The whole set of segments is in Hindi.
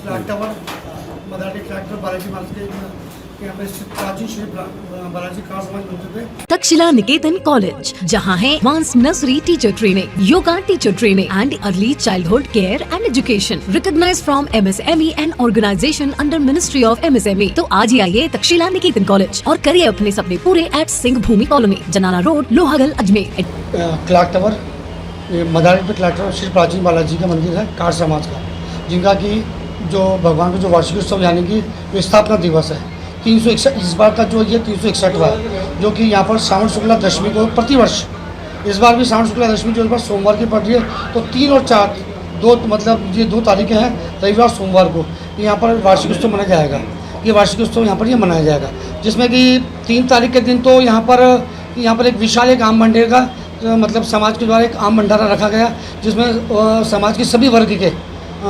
क्लॉक टावर मदारी क्लॉक टावर बालाजी मार्केट के यहाँ पे प्राचीन श्री बालाजी कार समाज मंदिर पे तक्षशिला निकेतन कॉलेज, जहां है advance nursery teacher training, yoga teacher training and early childhood care and education, recognised from MSME and organisation under ministry of MSME। तो आज ही आइए तक्षशिला निकेतन कॉलेज और करिए अपने सपने पूरे एट सिंह भूमि कॉलोनी, जनाना road, Lohagal, Ajmer. Clock tower मदारी पे क्लॉक टावर श्री प्राचीन बालाजी का मंदिर है कार समाज का, जिनका की जो भगवान का जो वार्षिक उत्सव यानी कि स्थापना दिवस है 361 इस बार का जो ये 361वां है, जो कि यहाँ पर श्रावण शुक्ला दशमी को प्रतिवर्ष, इस बार भी श्रावण शुक्ला दशमी जो इस बार सोमवार की पड़ रही है, तो 3 और 4 दो मतलब ये 2 तारीखें हैं, रविवार सोमवार को यहाँ पर वार्षिक उत्सव मनाया जाएगा। ये वार्षिक उत्सव यहाँ पर ये मनाया जाएगा, जिसमें कि 3 तारीख के दिन तो यहाँ पर एक विशाल एक आम भंडारे का मतलब समाज के द्वारा एक आम भंडारा रखा गया, जिसमें समाज के सभी वर्ग के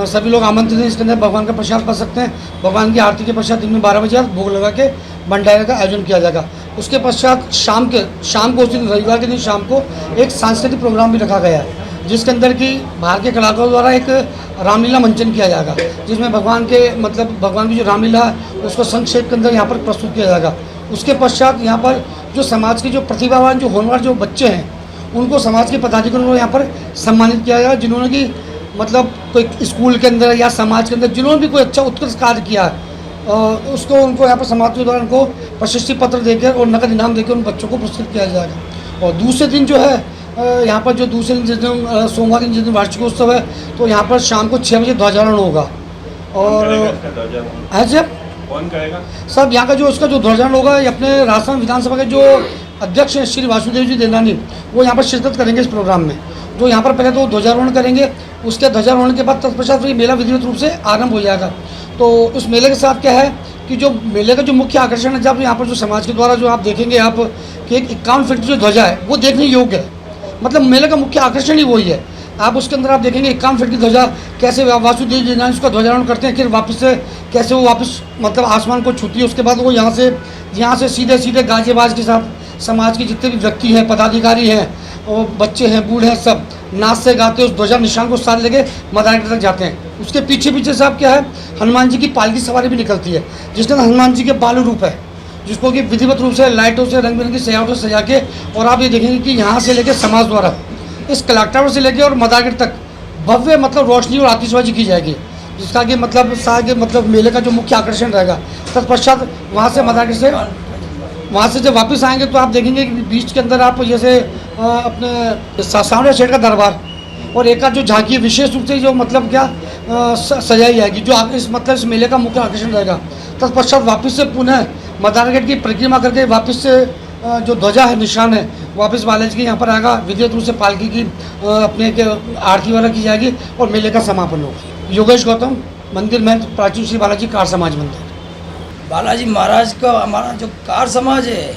सभी लोग आमंत्रित हैं। इसके अंदर भगवान का प्रसाद पा सकते हैं। भगवान की आरती के पश्चात दिन में 12 बजे भोग लगा के भंडारे का आयोजन किया जाएगा। उसके पश्चात शाम को उस दिन रविवार के दिन शाम को एक सांस्कृतिक प्रोग्राम भी रखा गया है, जिसके अंदर कि बाहर के कलाकारों द्वारा एक रामलीला मंचन किया जाएगा, जिसमें भगवान की जो रामलीला है उसको संक्षेप के अंदर यहाँ पर प्रस्तुत किया जाएगा। उसके पश्चात यहाँ पर जो समाज के जो प्रतिभावान जो होनहार जो बच्चे हैं, उनको समाज के पदाधिकारियों को यहाँ पर सम्मानित किया जाएगा, जिन्होंने कि मतलब कोई स्कूल के अंदर या समाज के अंदर जिन्होंने भी कोई अच्छा उत्कृष्ट कार्य किया है, उनको यहाँ पर समाज के द्वारा उनको प्रशस्ति पत्र देकर और नकद इनाम देकर उन बच्चों को पुरस्कृत किया जाएगा। और दूसरे दिन जो है यहाँ पर जो दूसरे दिन जिस दिन सोमवार के जिस दिन वार्षिक उत्सव है, तो यहाँ पर शाम को 6 बजे ध्वजारोहण होगा। और ऐसे कौन करेगा? सब यहाँ का जो उसका जो ध्वजारोहण होगा, अपने राजस्थान विधानसभा के जो अध्यक्ष हैं श्री वासुदेव जी देवनानी, वो यहाँ पर शिरकत करेंगे इस प्रोग्राम में। जो यहाँ पर पहले तो ध्वजारोहण करेंगे, उसके ध्वजारोहण के बाद तत्पश्चात फिर मेला विधिवत रूप से आरंभ हो जाएगा। तो उस मेले के साथ क्या है कि जो मेले का जो मुख्य आकर्षण है, जब यहाँ पर जो समाज के द्वारा जो आप देखेंगे आप कि एक 51 फीट की जो ध्वजा है वो देखने योग्य है, मतलब मेले का मुख्य आकर्षण ही वही है। आप उसके अंदर आप देखेंगे 51 फीट की ध्वजा कैसे वासुदेव जी उसका ध्वजारोहण करते हैं, फिर वापस से कैसे वो वापस मतलब आसमान को छूती है। उसके बाद वो यहाँ से सीधे गाजेबाज के साथ समाज के जितने भी व्यक्ति हैं, पदाधिकारी हैं, और बच्चे हैं, बूढ़े हैं, सब नाच से गाते उस ध्वजा निशान को साथ लेके मदारी तक जाते हैं। उसके पीछे साहब क्या है, हनुमान जी की पालकी सवारी भी निकलती है, जिसके अंदर हनुमान जी के बाल रूप है, जिसको कि विधिवत रूप से लाइटों से रंग बिरंगी सजावटों से सजा के, और आप ये देखेंगे कि यहाँ से लेके समाज द्वारा इस क्लॉक टावर से लेके और मदारी तक भव्य मतलब रोशनी और आतिशबाजी की जाएगी, जिसका कि मतलब मेले का जो मुख्य आकर्षण रहेगा। तत्पश्चात वहाँ से जब वापस आएंगे तो आप देखेंगे कि बीच के अंदर आप जैसे अपने सावरिया सेठ का दरबार और एक जो झांकी विशेष रूप से जो मतलब क्या सजाई जाएगी, जो इस मेले का मुख्य आकर्षण रहेगा। तत्पश्चात वापस से पुनः मदारगढ़ की परिक्रमा करके वापस से जो ध्वजा है, निशान है, वापस बालाजी के यहाँ पर आएगा। विधिवत रूप से पालकी की अपने आरती वाला की जाएगी और मेले का समापन होगा। योगेश गौतम, मंदिर में प्राचीन श्री बालाजी कार समाज मंदिर। बालाजी महाराज का हमारा जो कार समाज है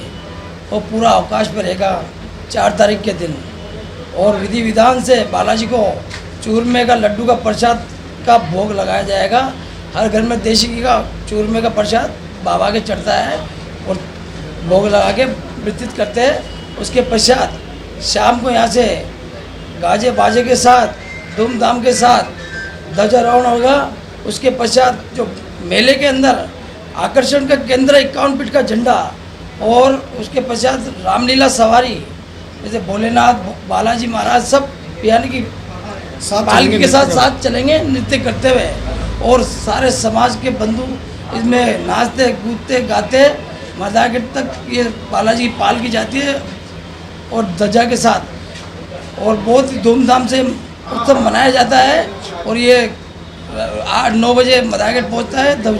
वो पूरा अवकाश पर रहेगा 4 तारीख के दिन, और विधि विधान से बालाजी को चूरमे का लड्डू का प्रसाद का भोग लगाया जाएगा। हर घर में देसी घी का चूरमे का प्रसाद बाबा के चढ़ता है और भोग लगा के वितरित करते हैं। उसके पश्चात शाम को यहाँ से गाजे बाजे के साथ धूमधाम के साथ ध्वजारोहण होगा। उसके पश्चात जो मेले के अंदर आकर्षण का केंद्र 51 फीट का झंडा, और उसके पश्चात रामलीला सवारी, जैसे भोलेनाथ बालाजी महाराज सब यानी कि पालकी के साथ चलेंगे नृत्य करते हुए, और सारे समाज के बंधु इसमें नाचते कूदते गाते मदारगढ़ तक ये बालाजी की पालकी जाती है और ध्वजा के साथ, और बहुत ही धूमधाम से उत्सव मनाया जाता है। और ये 8-9 बजे मदारगढ़ पहुँचता है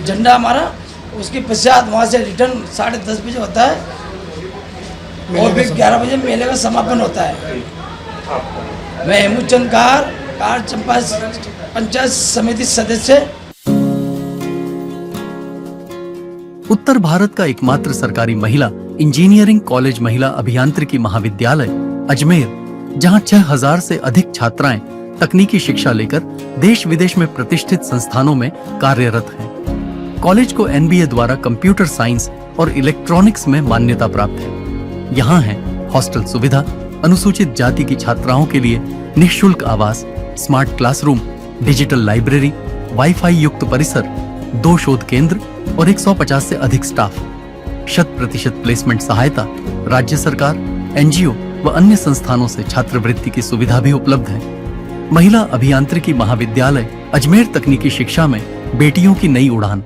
झंडा हमारा। उसके पश्चात वहाँ से रिटर्न 10:30 बजे होता है, और फिर 11 बजे मेले का समापन होता है। मैं हेमूचंद कार चंपा पंचायत समिति सदस्य। उत्तर भारत का एकमात्र सरकारी महिला इंजीनियरिंग कॉलेज महिला अभियांत्रिकी महाविद्यालय अजमेर, जहां 6000 से अधिक छात्राएं तकनीकी शिक्षा लेकर देश विदेश में प्रतिष्ठित संस्थानों में कार्यरत हैं। कॉलेज को NBA द्वारा कंप्यूटर साइंस और इलेक्ट्रॉनिक्स में मान्यता प्राप्त है। यहाँ है हॉस्टल सुविधा, अनुसूचित जाति की छात्राओं के लिए निःशुल्क आवास, smart classroom, digital library, wifi युक्त परिसर, 2 शोध केंद्र और 150 से अधिक स्टाफ, 100% प्लेसमेंट सहायता, राज्य सरकार, एनजीओ व अन्य संस्थानों से छात्रवृत्ति की सुविधा भी उपलब्ध है। महिला अभियांत्रिकी महाविद्यालय अजमेर तकनीकी शिक्षा में बेटियों की नई उड़ान।